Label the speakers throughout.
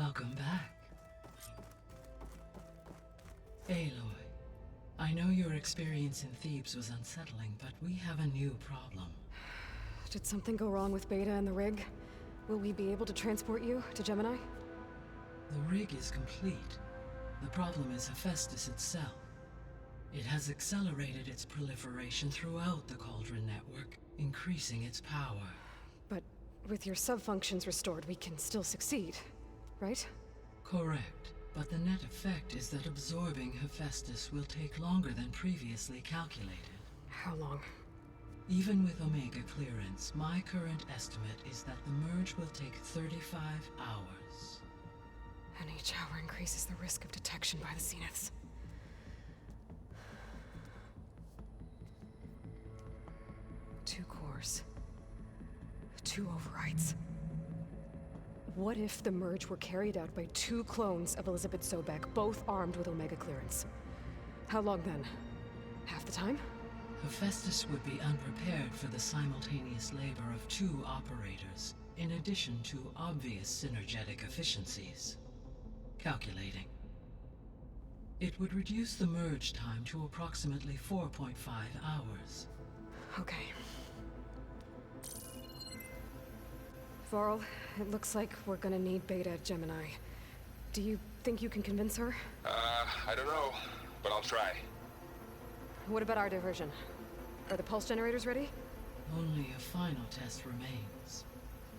Speaker 1: Welcome back. Aloy, I know your experience in Thebes was unsettling, but we have a new problem.
Speaker 2: Did something go wrong with Beta and the rig? Will we be able to transport you to Gemini?
Speaker 1: The rig is complete. The problem is Hephaestus itself. It has accelerated its proliferation throughout the Cauldron network, increasing its power.
Speaker 2: But with your sub-functions restored, we can still succeed, right?
Speaker 1: Correct, but the net effect is that absorbing Hephaestus will take longer than previously calculated.
Speaker 2: How long?
Speaker 1: Even with Omega clearance, my current estimate is that the merge will take 35 hours.
Speaker 2: And each hour increases the risk of detection by the Zeniths. Two cores. Two overrides. What if the merge were carried out by two clones of Elizabeth Sobek, both armed with Omega clearance? How long then? Half the time?
Speaker 1: Hephaestus would be unprepared for the simultaneous labor of two operators, in addition to obvious synergetic efficiencies. Calculating. It would reduce the merge time to approximately 4.5 hours.
Speaker 2: Okay. Varl, it looks like we're gonna need Beta at Gemini. Do you think you can convince her?
Speaker 3: I don't know, but I'll try.
Speaker 2: What about our diversion? Are the pulse generators ready?
Speaker 1: Only a final test remains.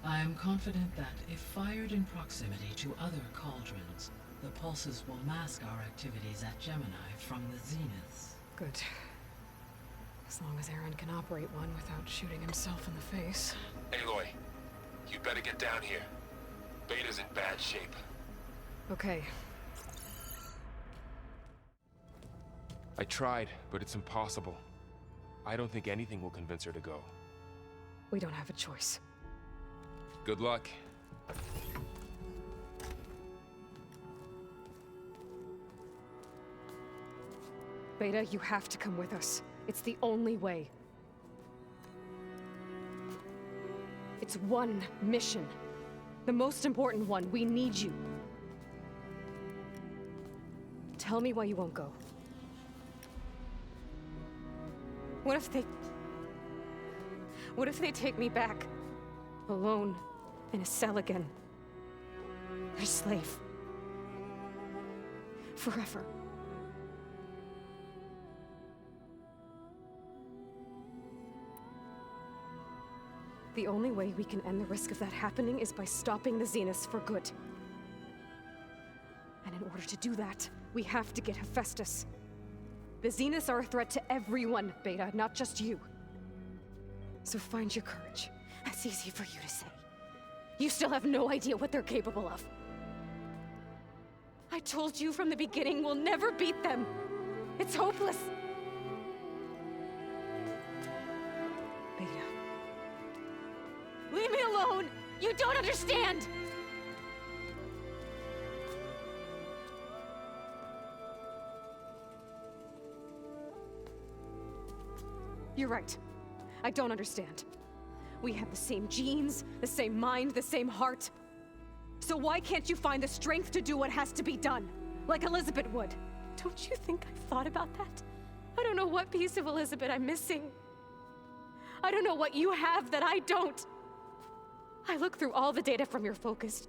Speaker 1: I am confident that if fired in proximity to other cauldrons, the pulses will mask our activities at Gemini from the Zeniths.
Speaker 2: Good. As long as Aaron can operate one without shooting himself in the face.
Speaker 3: Aloy, you better get down here. Beta's in bad shape.
Speaker 2: Okay.
Speaker 4: I tried, but it's impossible. I don't think anything will convince her to go.
Speaker 2: We don't have a choice.
Speaker 4: Good luck.
Speaker 2: Beta, you have to come with us. It's the only way. It's one mission. The most important one. We need you. Tell me why you won't go. What if they take me back? Alone, in a cell again. Their slave. Forever. The only way we can end the risk of that happening is by stopping the Zeniths for good. And in order to do that, we have to get Hephaestus. The Zeniths are a threat to everyone, Beta, not just you. So find your courage. That's easy for you to say. You still have no idea what they're capable of. I told you from the beginning we'll never beat them. It's hopeless. Beta. Leave me alone! You don't understand! You're right. I don't understand. We have the same genes, the same mind, the same heart. So why can't you find the strength to do what has to be done? Like Elizabeth would. Don't you think I've thought about that? I don't know what piece of Elizabeth I'm missing. I don't know what you have that I don't. I look through all the data from your focus.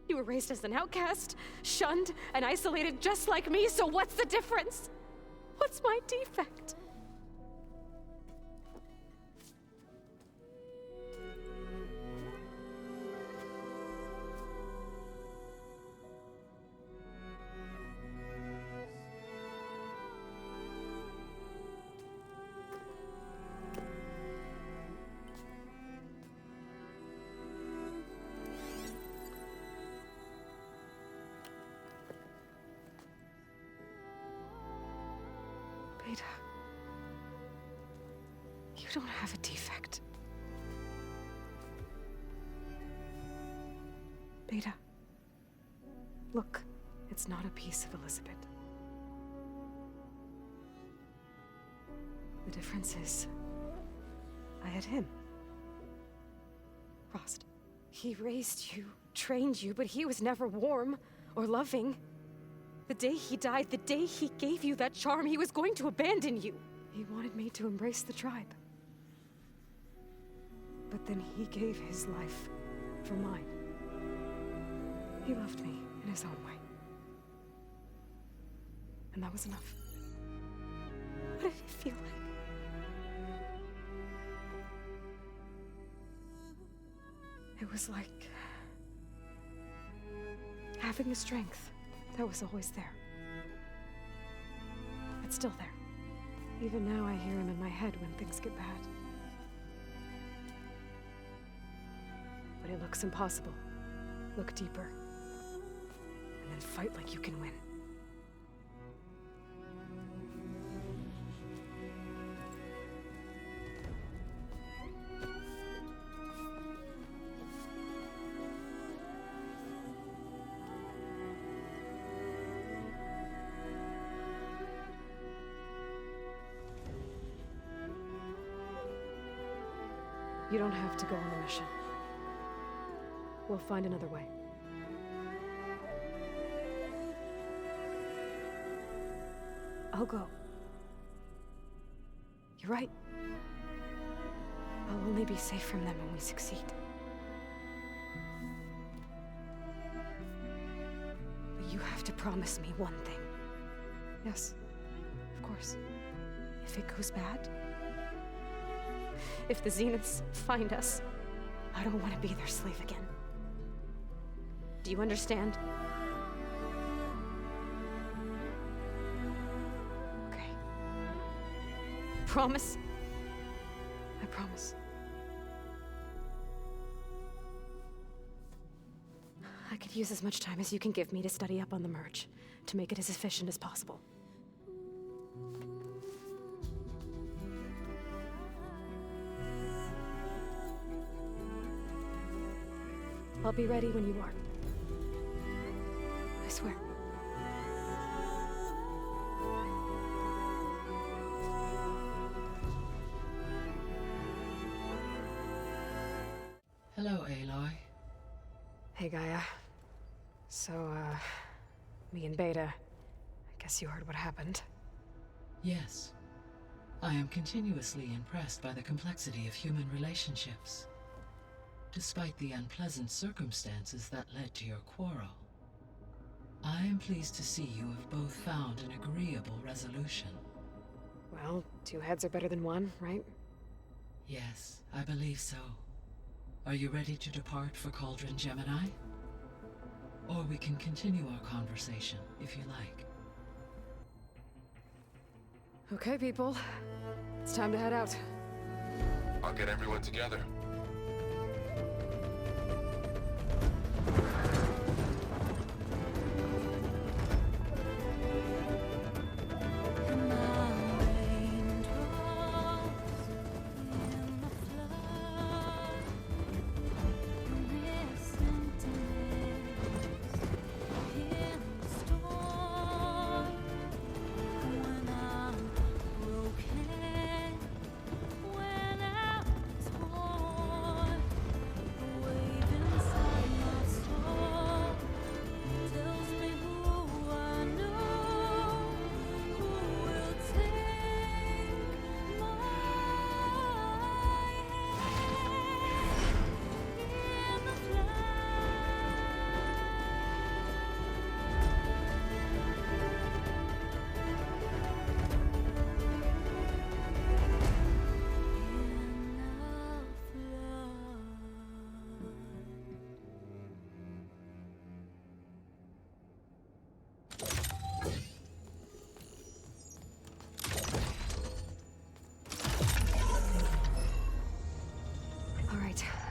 Speaker 2: You were raised as an outcast, shunned, and isolated just like me, so what's the difference? What's my defect? Beta, you don't have a defect. Beta, look, it's not a piece of Elizabeth. The difference is, I had him. Frost, he raised you trained you, but he was never warm or loving. The day he died, the day he gave you that charm, he was going to abandon you. He wanted me to embrace the tribe. But then he gave his life for mine. He loved me in his own way. And that was enough. What did it feel like? It was like having the strength that was always there. It's still there. Even now I hear him in my head when things get bad. But it looks impossible. Look deeper. And then fight like you can win. You don't have to go on the mission. We'll find another way. I'll go. You're right. I'll only be safe from them when we succeed. But you have to promise me one thing. Yes, of course. If it goes bad, if the Zeniths find us, I don't want to be their slave again. Do you understand? Okay. Promise? I promise. I could use as much time as you can give me to study up on the merge, to make it as efficient as possible. I'll be ready when you are. I swear.
Speaker 1: Hello, Aloy.
Speaker 2: Hey, Gaia. So, me and Beta, I guess you heard what happened.
Speaker 1: Yes. I am continuously impressed by the complexity of human relationships. Despite the unpleasant circumstances that led to your quarrel, I am pleased to see you have both found an agreeable resolution.
Speaker 2: Well, two heads are better than one, right?
Speaker 1: Yes, I believe so. Are you ready to depart for Cauldron Gemini? Or we can continue our conversation, if you like.
Speaker 2: Okay, people. It's time to head out.
Speaker 3: I'll get everyone together.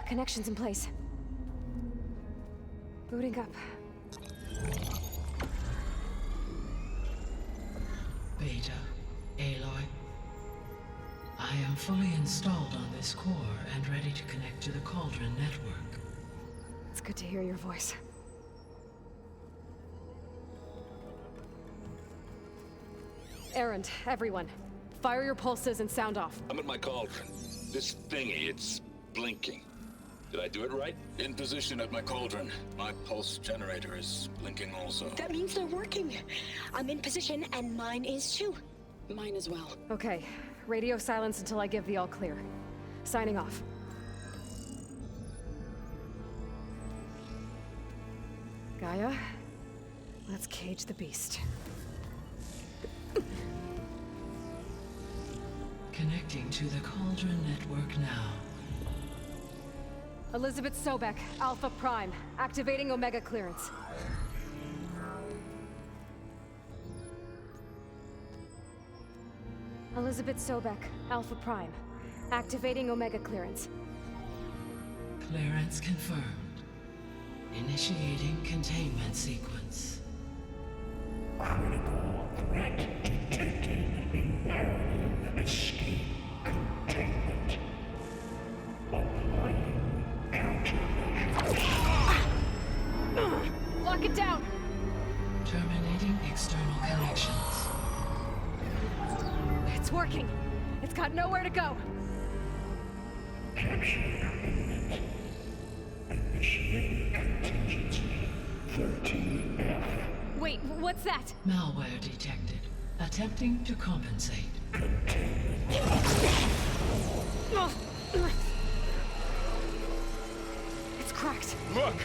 Speaker 2: Connections in place. Booting up.
Speaker 1: Beta, Aloy. I am fully installed on this core and ready to connect to the Cauldron network.
Speaker 2: It's good to hear your voice. Errand, everyone. Fire your pulses and sound off.
Speaker 5: I'm at my cauldron. This thingy, it's blinking. Did I do it right? In position at my cauldron. My pulse generator is blinking also.
Speaker 6: That means they're working. I'm in position, and mine is too. Mine as well.
Speaker 2: Okay, radio silence until I give the all clear. Signing off. Gaia, let's cage the beast.
Speaker 1: Connecting to the Cauldron network now.
Speaker 2: Elizabeth Sobek, Alpha Prime, activating Omega clearance. Elizabeth Sobek, Alpha Prime, activating Omega clearance.
Speaker 1: Clearance confirmed. Initiating containment sequence.
Speaker 7: Critical threat detected in area escape containment. Applying countermeasures.
Speaker 2: Lock it down!
Speaker 1: Terminating external connections.
Speaker 2: It's working. It's got nowhere to go.
Speaker 7: Capture imminent. Initiating contingency 13F.
Speaker 2: Wait, what's that?
Speaker 1: Malware detected. Attempting to compensate.
Speaker 2: It's cracked.
Speaker 4: Look!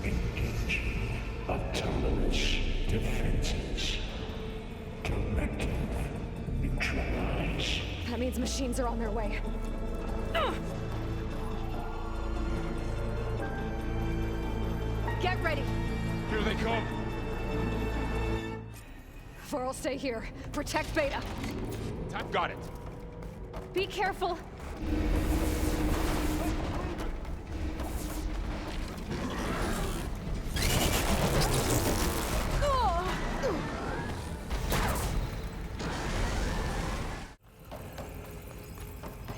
Speaker 7: Engaging autonomous defenses. Directive neutralize.
Speaker 2: That means machines are on their way. Get ready!
Speaker 4: Here they come!
Speaker 2: Vor'll stay here. Protect Beta.
Speaker 4: I've got it!
Speaker 2: Be careful!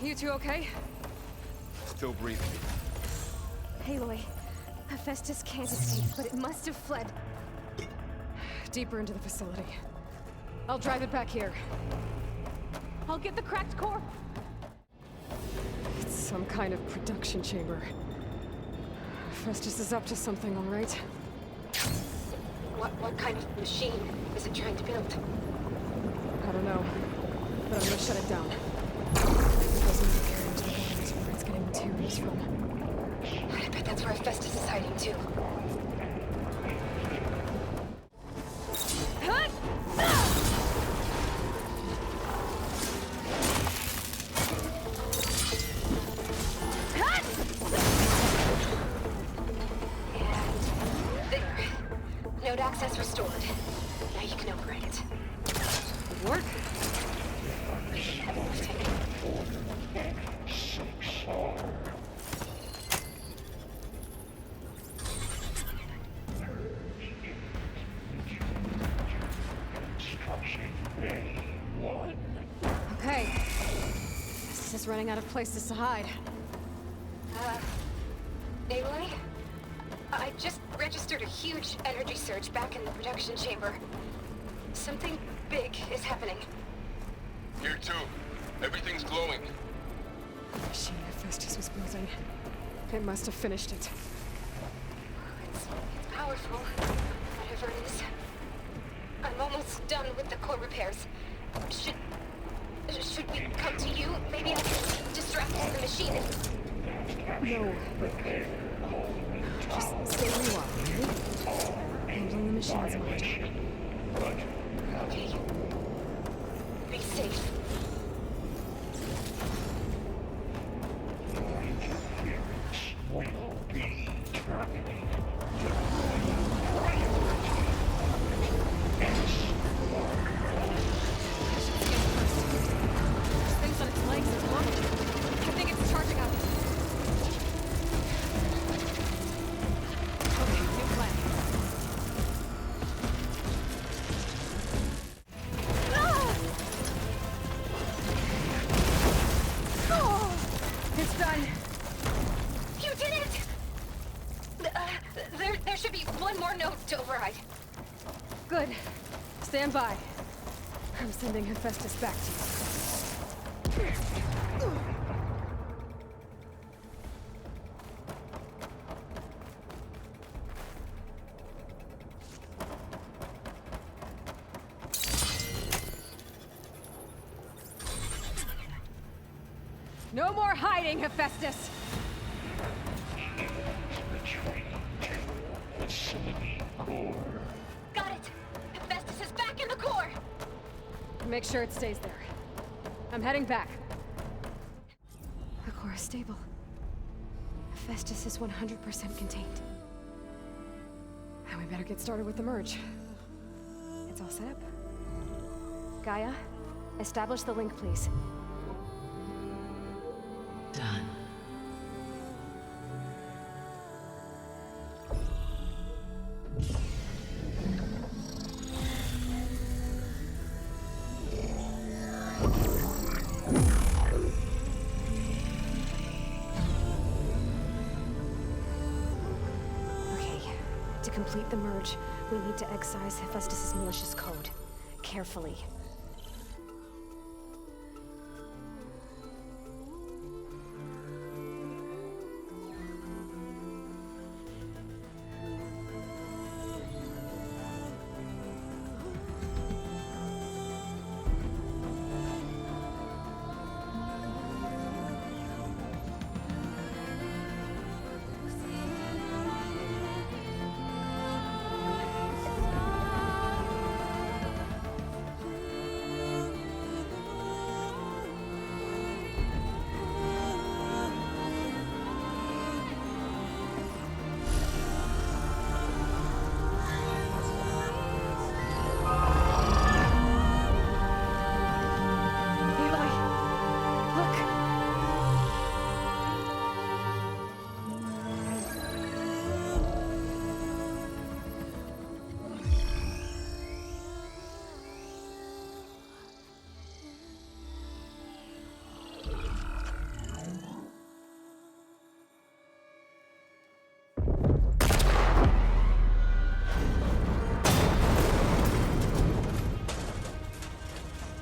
Speaker 2: You two okay?
Speaker 4: Still breathing.
Speaker 2: Aloy, Hephaestus can't escape, but it must have fled. Deeper into the facility. I'll drive it back here. I'll get the cracked core. It's some kind of production chamber. Hephaestus is up to something, all right?
Speaker 6: What kind of machine is it trying to build?
Speaker 2: I don't know, but I'm gonna shut it down. It doesn't need to carry into the buildings where it's getting materials from.
Speaker 6: I bet that's where Hephaestus is hiding too. Node access restored. Now you can override it.
Speaker 2: Work?
Speaker 6: Heavy lifting.
Speaker 2: Okay. This is running out of places to hide.
Speaker 6: Aloy? I just registered a huge energy surge back in the production chamber. Something big is happening.
Speaker 3: Here too. Everything's glowing.
Speaker 2: The machine Hephaestus was building. It must have finished it.
Speaker 6: It's powerful, whatever it is. I'm almost done with the core repairs. Should we come to you? Maybe I can distract the machine.
Speaker 2: No. Just stay where you are, okay? Handling the machine's my job.
Speaker 6: Okay. Be safe.
Speaker 7: Will be terminated.
Speaker 2: This thing's on its legs at the moment. I think it's charging up. Okay, new plan. Oh! It's done.
Speaker 6: You did it! There should be one more node to override.
Speaker 2: Good. Stand by. I'm sending Hephaestus back to you. No more hiding, Hephaestus!
Speaker 7: Facility core.
Speaker 6: Got it! Hephaestus is back in the core!
Speaker 2: Make sure it stays there. I'm heading back. The core is stable. Hephaestus is 100% contained. And we better get started with the merge. It's all set up. Gaia, establish the link, please.
Speaker 1: Done.
Speaker 2: Okay, to complete the merge, we need to excise Hephaestus' malicious code. Carefully.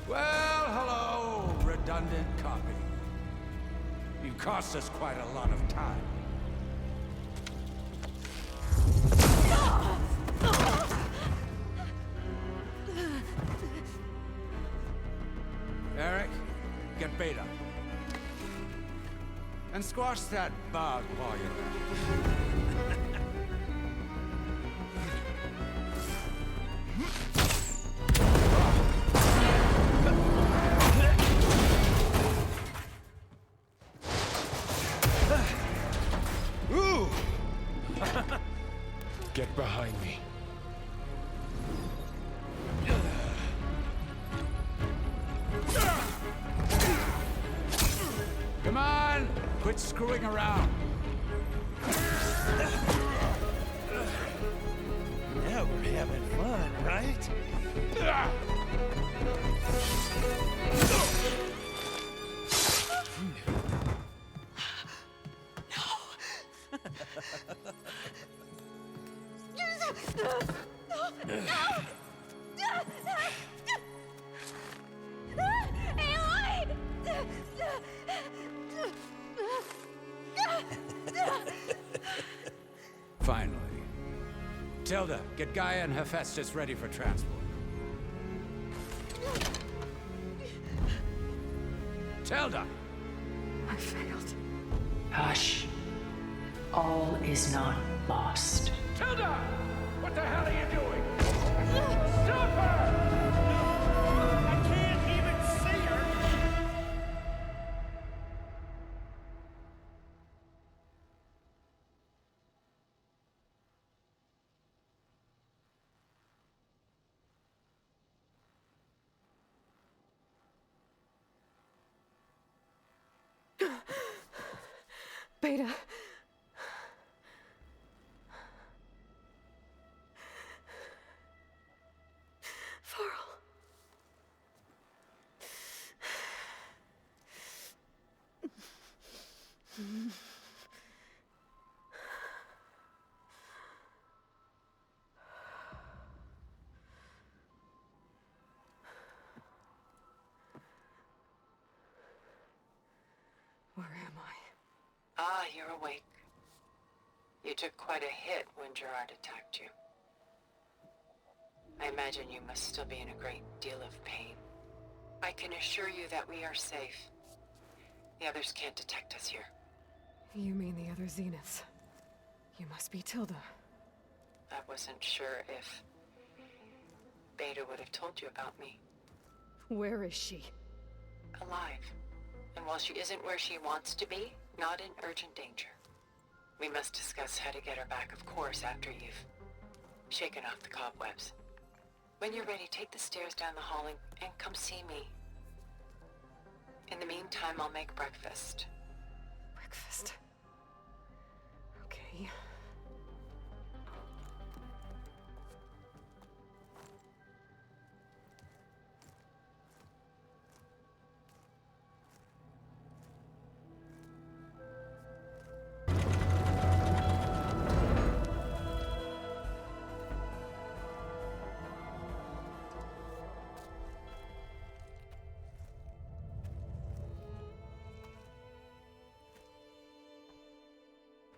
Speaker 8: Well, hello, redundant copy. You've cost us quite a lot of time. Eric, get Beta. And squash that bug while you're at it.
Speaker 4: Get behind me.
Speaker 8: Come on! Quit screwing around.
Speaker 9: Now we're having fun, right?
Speaker 8: Finally. Tilda, get Gaia and Hephaestus ready for transport. Tilda!
Speaker 2: I failed.
Speaker 1: Hush. All is not lost.
Speaker 8: Tilda! What the hell are you doing? Stop her!
Speaker 9: I can't even see her!
Speaker 2: Beta. Farrell.
Speaker 1: Ah, you're awake. You took quite a hit when Gerard attacked you. I imagine you must still be in a great deal of pain. I can assure you that we are safe. The others can't detect us here.
Speaker 2: You mean the other Zeniths? You must be Tilda.
Speaker 1: I wasn't sure if Beta would have told you about me.
Speaker 2: Where is she?
Speaker 1: Alive. And while she isn't where she wants to be, not in urgent danger. We must discuss how to get her back, of course, after you've shaken off the cobwebs. When you're ready, take the stairs down the hall and come see me. In the meantime, I'll make breakfast.
Speaker 2: Breakfast. Okay.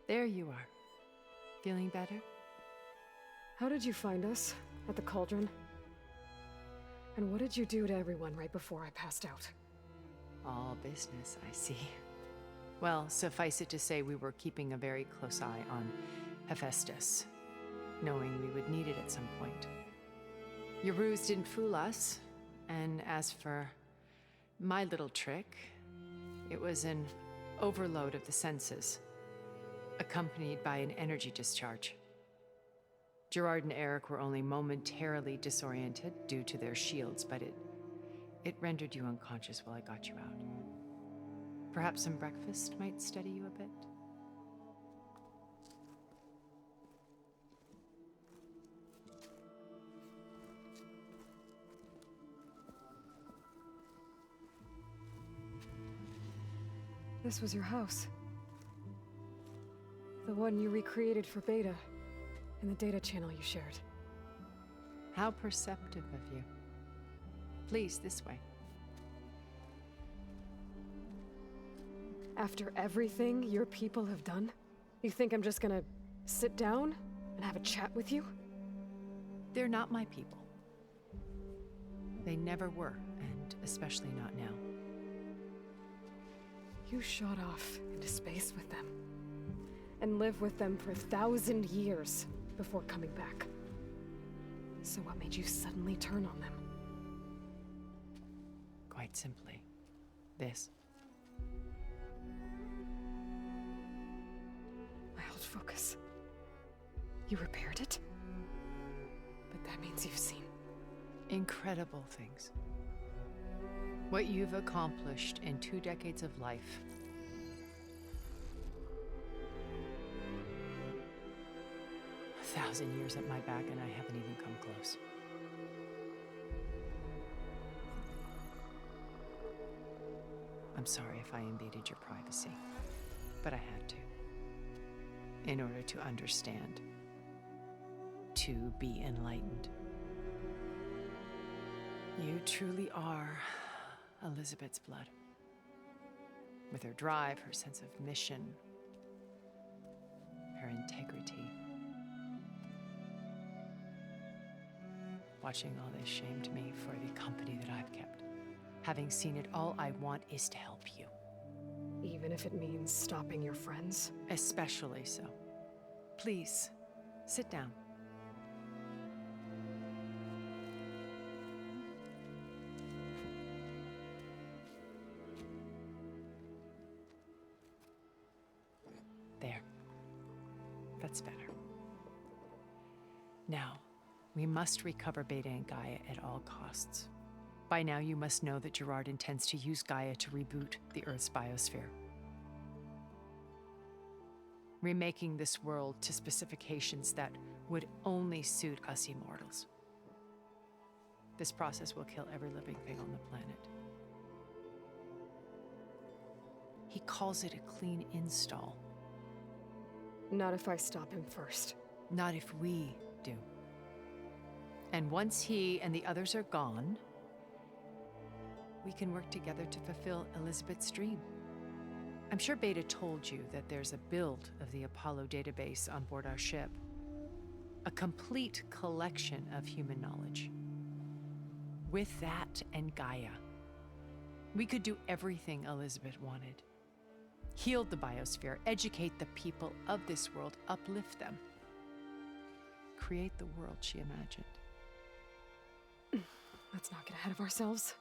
Speaker 10: There you are. Feeling better?
Speaker 2: How did you find us? At the cauldron? And what did you do to everyone right before I passed out?
Speaker 10: All business, I see. Well, suffice it to say we were keeping a very close eye on Hephaestus, knowing we would need it at some point. Your ruse didn't fool us, and as for my little trick, it was an overload of the senses, accompanied by an energy discharge. Gerard and Eric were only momentarily disoriented due to their shields, but it rendered you unconscious while I got you out. Perhaps some breakfast might steady you a bit?
Speaker 2: This was your house. The one you recreated for Beta, in the data channel you shared.
Speaker 10: How perceptive of you. Please, this way.
Speaker 2: After everything your people have done, you think I'm just gonna sit down and have a chat with you?
Speaker 10: They're not my people. They never were, and especially not now.
Speaker 2: You shot off into space with them, and lived with them for 1,000 years before coming back. So what made you suddenly turn on them?
Speaker 10: Quite simply, this.
Speaker 2: My old focus. You repaired it? But that means you've seen
Speaker 10: Incredible things. What you've accomplished in 2 decades of life. A 1,000 years at my back, and I haven't even come close. I'm sorry if I invaded your privacy, but I had to. In order to understand. To be enlightened. You truly are Elizabeth's blood. With her drive, her sense of mission, her integrity. Watching all this shamed me for the company that I've kept. Having seen it, all I want is to help you.
Speaker 2: even if it means stopping your friends?
Speaker 10: Especially so. Please, sit down. There. That's better. Now, we must recover Beta and Gaia at all costs. By now, you must know that Gerard intends to use Gaia to reboot the Earth's biosphere. Remaking this world to specifications that would only suit us immortals. This process will kill every living thing on the planet. He calls it a clean install.
Speaker 2: Not if I stop him first.
Speaker 10: Not if we do. And once he and the others are gone, we can work together to fulfill Elizabeth's dream. I'm sure Beta told you that there's a build of the Apollo database on board our ship. A complete collection of human knowledge. With that and Gaia, we could do everything Elizabeth wanted. Heal the biosphere, educate the people of this world, uplift them. Create the world she imagined.
Speaker 2: Let's not get ahead of ourselves.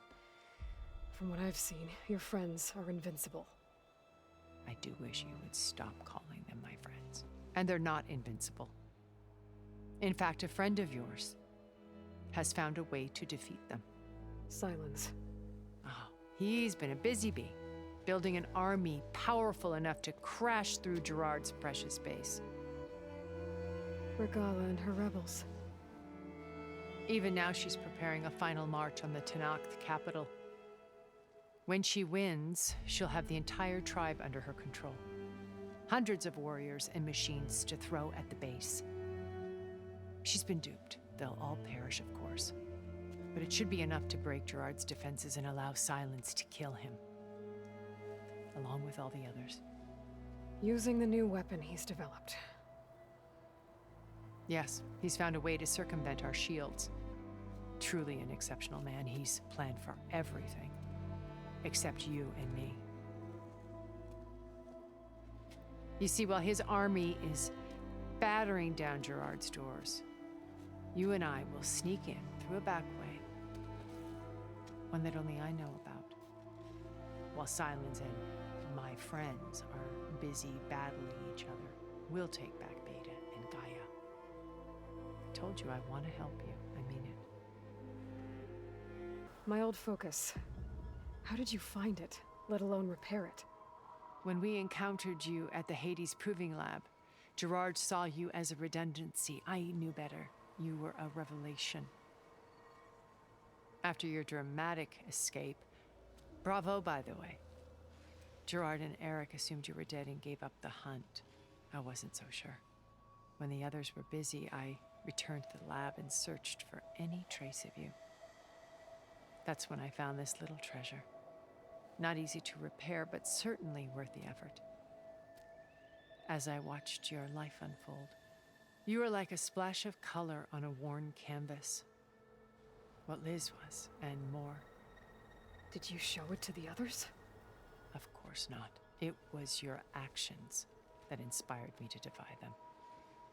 Speaker 2: From what I've seen, your friends are invincible.
Speaker 10: I do wish you would stop calling them my friends. And they're not invincible. In fact, a friend of yours has found a way to defeat them.
Speaker 2: Silence.
Speaker 10: Oh, he's been a busy bee, building an army powerful enough to crash through Gerard's precious base.
Speaker 2: Regala and her rebels.
Speaker 10: Even now, she's preparing a final march on the Tenakth capital. When she wins, she'll have the entire tribe under her control. Hundreds of warriors and machines to throw at the base. She's been duped. They'll all perish, of course. But it should be enough to break Gerard's defenses and allow Silence to kill him. Along with all the others.
Speaker 2: Using the new weapon he's developed.
Speaker 10: Yes, he's found a way to circumvent our shields. Truly an exceptional man. He's planned for everything. Except you and me. You see, while his army is battering down Gerard's doors, you and I will sneak in through a back way. One that only I know about. While Silence and my friends are busy battling each other, we'll take back Beta and Gaia. I told you I want to help you. I mean it.
Speaker 2: My old focus. How did you find it, let alone repair it?
Speaker 10: When we encountered you at the Hades Proving Lab, Gerard saw you as a redundancy. I knew better. You were a revelation. After your dramatic escape, bravo, by the way. Gerard and Eric assumed you were dead and gave up the hunt. I wasn't so sure. When the others were busy, I returned to the lab and searched for any trace of you. That's when I found this little treasure. Not easy to repair, but certainly worth the effort. As I watched your life unfold, you were like a splash of color on a worn canvas. What Liz was, and more.
Speaker 2: Did you show it to the others?
Speaker 10: Of course not. It was your actions that inspired me to defy them.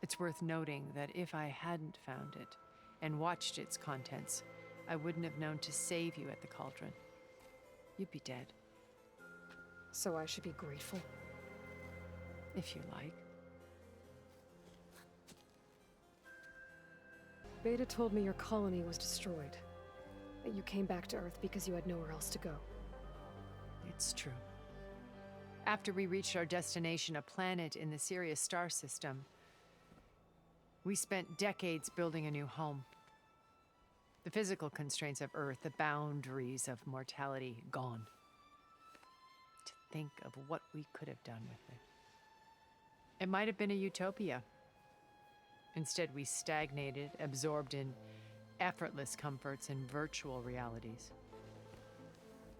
Speaker 10: It's worth noting that if I hadn't found it and watched its contents, I wouldn't have known to save you at the cauldron. You'd be dead.
Speaker 2: So I should be grateful?
Speaker 10: If you like.
Speaker 2: Beta told me your colony was destroyed. That you came back to Earth because you had nowhere else to go.
Speaker 10: It's true. After we reached our destination, a planet in the Sirius star system, we spent decades building a new home. The physical constraints of Earth, the boundaries of mortality, gone. To think of what we could have done with it. It might have been a utopia. Instead, we stagnated, absorbed in effortless comforts and virtual realities.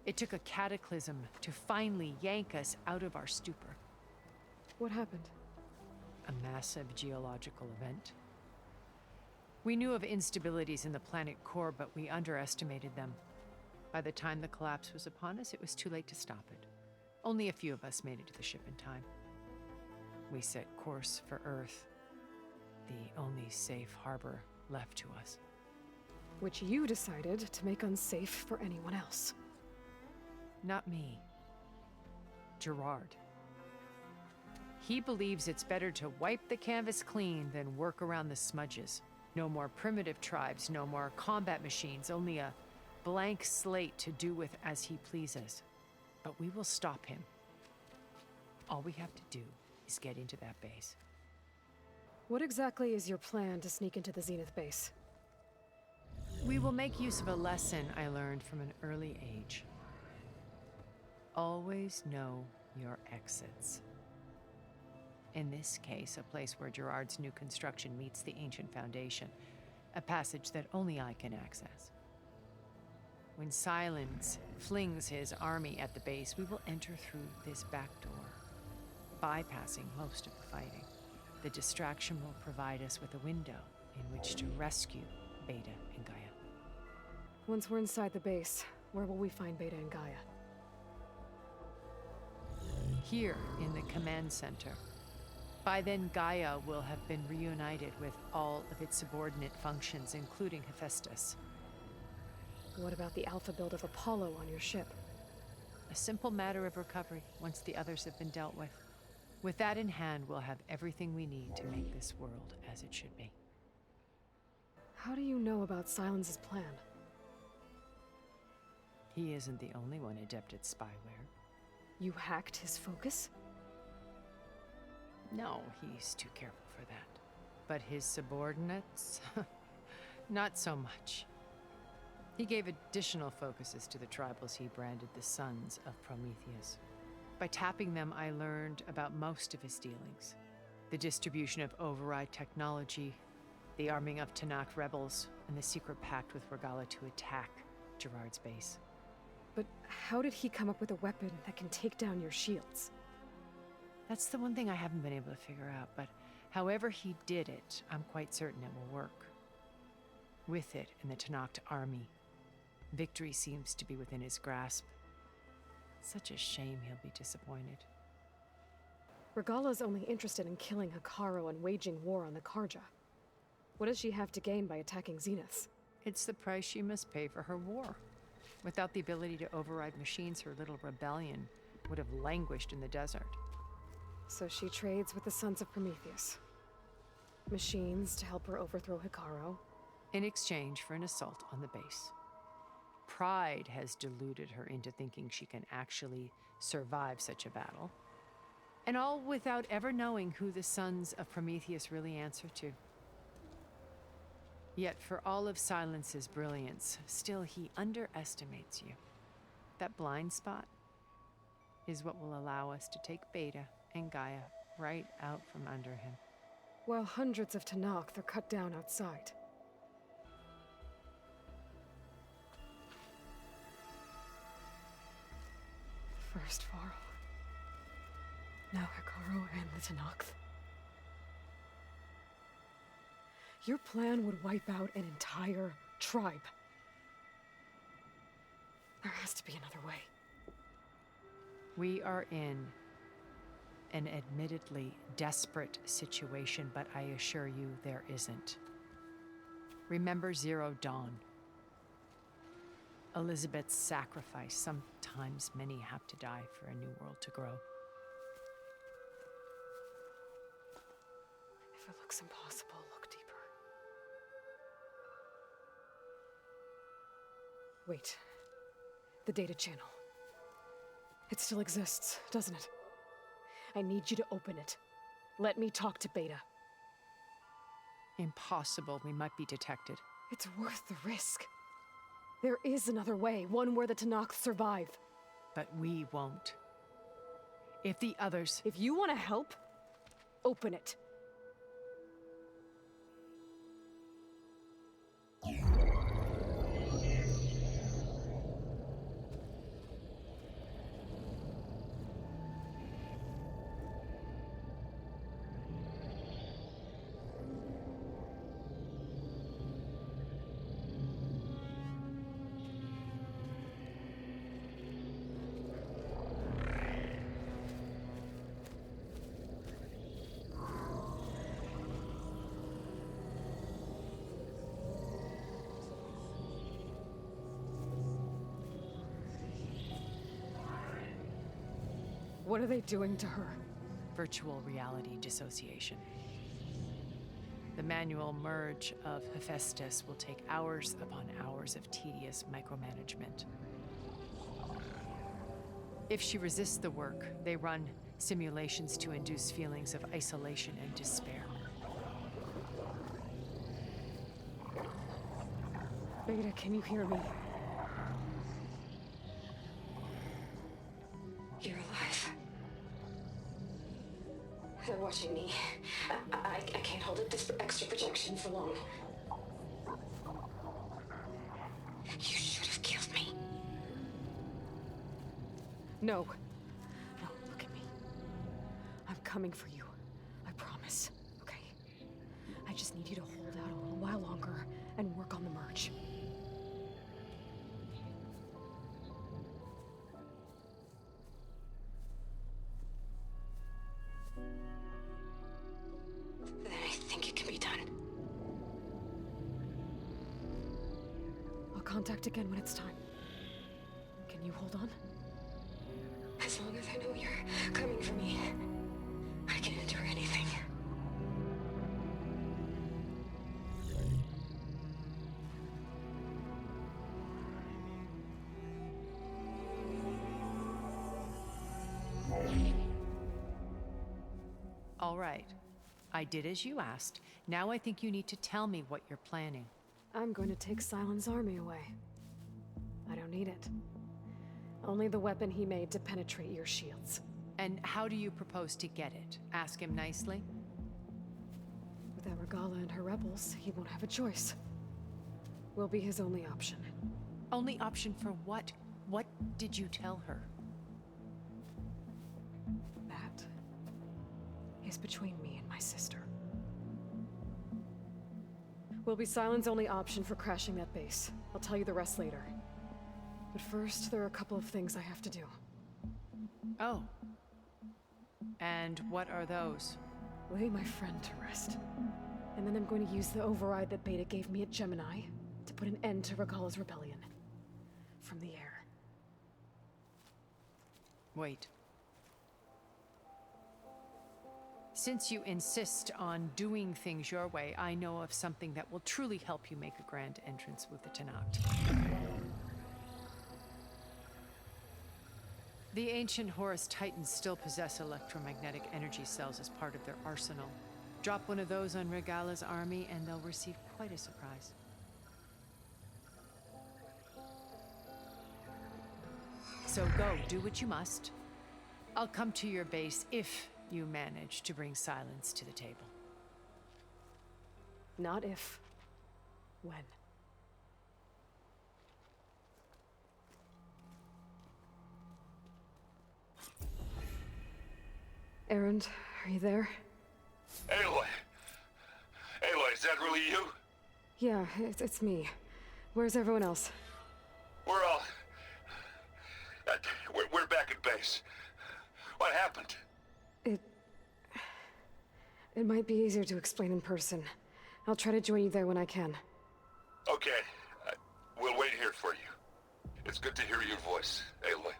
Speaker 10: It took a cataclysm to finally yank us out of our stupor.
Speaker 2: What happened?
Speaker 10: A massive geological event. We knew of instabilities in the planet core, but we underestimated them. By the time the collapse was upon us, it was too late to stop it. Only a few of us made it to the ship in time. We set course for Earth, the only safe harbor left to us.
Speaker 2: Which you decided to make unsafe for anyone else.
Speaker 10: Not me. Gerard. He believes it's better to wipe the canvas clean than work around the smudges. No more primitive tribes, no more combat machines, only a blank slate to do with as he pleases. But we will stop him. All we have to do is get into that base.
Speaker 2: What exactly is your plan to sneak into the Zenith base?
Speaker 10: We will make use of a lesson I learned from an early age. Always know your exits. In this case, a place where Gerard's new construction meets the ancient foundation, a passage that only I can access. When Silence flings his army at the base, we will enter through this back door. bypassing most of the fighting. The distraction will provide us with a window in which to rescue Beta and Gaia.
Speaker 2: Once we're inside the base, where will we find Beta and Gaia?
Speaker 10: Here in the command center. By then, Gaia will have been reunited with all of its subordinate functions, including Hephaestus.
Speaker 2: What about the alpha build of Apollo on your ship?
Speaker 10: A simple matter of recovery once the others have been dealt with. With that in hand, we'll have everything we need to make this world as it should be.
Speaker 2: How do you know about Silence's plan?
Speaker 10: He isn't the only one adept at spyware.
Speaker 2: You hacked his focus?
Speaker 10: No, he's too careful for that. But his subordinates? Not so much. He gave additional focuses to the tribals he branded the Sons of Prometheus. By tapping them, I learned about most of his dealings. The distribution of override technology, the arming of Tanakh rebels, and the secret pact with Regala to attack Gerard's base.
Speaker 2: But how did he come up with a weapon that can take down your shields?
Speaker 10: That's the one thing I haven't been able to figure out, but however he did it, I'm quite certain it will work. With it and the Tanakh army, victory seems to be within his grasp. Such a shame he'll be disappointed.
Speaker 2: Regala's only interested in killing Hekarro and waging war on the Karja. What does she have to gain by attacking Zeniths?
Speaker 10: It's the price she must pay for her war. Without the ability to override machines, her little rebellion would have languished in the desert.
Speaker 2: So she trades with the Sons of Prometheus. Machines to help her overthrow Hekarro.
Speaker 10: In exchange for an assault on the base. Pride has deluded her into thinking she can actually survive such a battle. And all without ever knowing who the Sons of Prometheus really answer to. Yet for all of Silence's brilliance, still he underestimates you. That blind spot is what will allow us to take Beta and Gaia right out from under him.
Speaker 2: While hundreds of Tanakh are cut down outside. First Varl. Now Hekarro and the Tanakh. Your plan would wipe out an entire tribe. There has to be another way.
Speaker 10: We are in an admittedly desperate situation, but I assure you there isn't. Remember Zero Dawn. Elizabeth's sacrifice. Sometimes many have to die for a new world to grow.
Speaker 2: If it looks impossible, look deeper. Wait. The data channel. It still exists, doesn't it? I need you to open it. Let me talk to Beta.
Speaker 10: Impossible. We might be detected.
Speaker 2: It's worth the risk. There is another way, one where the Tanakh survive.
Speaker 10: But we won't. If the others...
Speaker 2: If you want to help, open it. What are they doing to her?
Speaker 10: Virtual reality dissociation. The manual merge of Hephaestus will take hours upon hours of tedious micromanagement. If she resists the work, they run simulations to induce feelings of isolation and despair.
Speaker 2: Beta, can you hear me?
Speaker 6: You're alive. They're watching me. I can't hold up this extra projection for long. You should have killed me.
Speaker 2: No. No, look at me. I'm coming for you. I promise, okay? I just need you to hold out a little while longer and work on the merge.
Speaker 6: Then I think it can be done.
Speaker 2: I'll contact again when it's time. Can you hold on?
Speaker 6: As long as I know you're coming for me, I can endure anything.
Speaker 10: All right. I did as you asked. Now I think you need to tell me what you're planning.
Speaker 2: I'm going to take Sylens' army away. I don't need it. Only the weapon he made to penetrate your shields.
Speaker 10: And how do you propose to get it? Ask him nicely?
Speaker 2: Without Regala and her rebels, he won't have a choice. We'll be his only option.
Speaker 10: Only option for what? What did you tell her?
Speaker 2: That is between me and my sister. Will be Sylens' only option for crashing that base. I'll tell you the rest later. But first, there are a couple of things I have to do.
Speaker 10: Oh. And what are those?
Speaker 2: Lay my friend to rest. And then I'm going to use the override that Beta gave me at Gemini to put an end to Regala's rebellion. From the air.
Speaker 10: Wait. Since you insist on doing things your way, I know of something that will truly help you make a grand entrance with the Tenakth. The ancient Horus Titans still possess electromagnetic energy cells as part of their arsenal. Drop one of those on Regala's army and they'll receive quite a surprise. So go, do what you must. I'll come to your base if you manage to bring Sylens to the table.
Speaker 2: Not if. When. Erend, are you there?
Speaker 3: Aloy! Aloy, is that really you?
Speaker 2: Yeah, it's me. Where's everyone else?
Speaker 3: We're all... we're back at base. What happened?
Speaker 2: It might be easier to explain in person. I'll try to join you there when I can.
Speaker 3: Okay. We'll wait here for you. It's good to hear your voice, Aloy.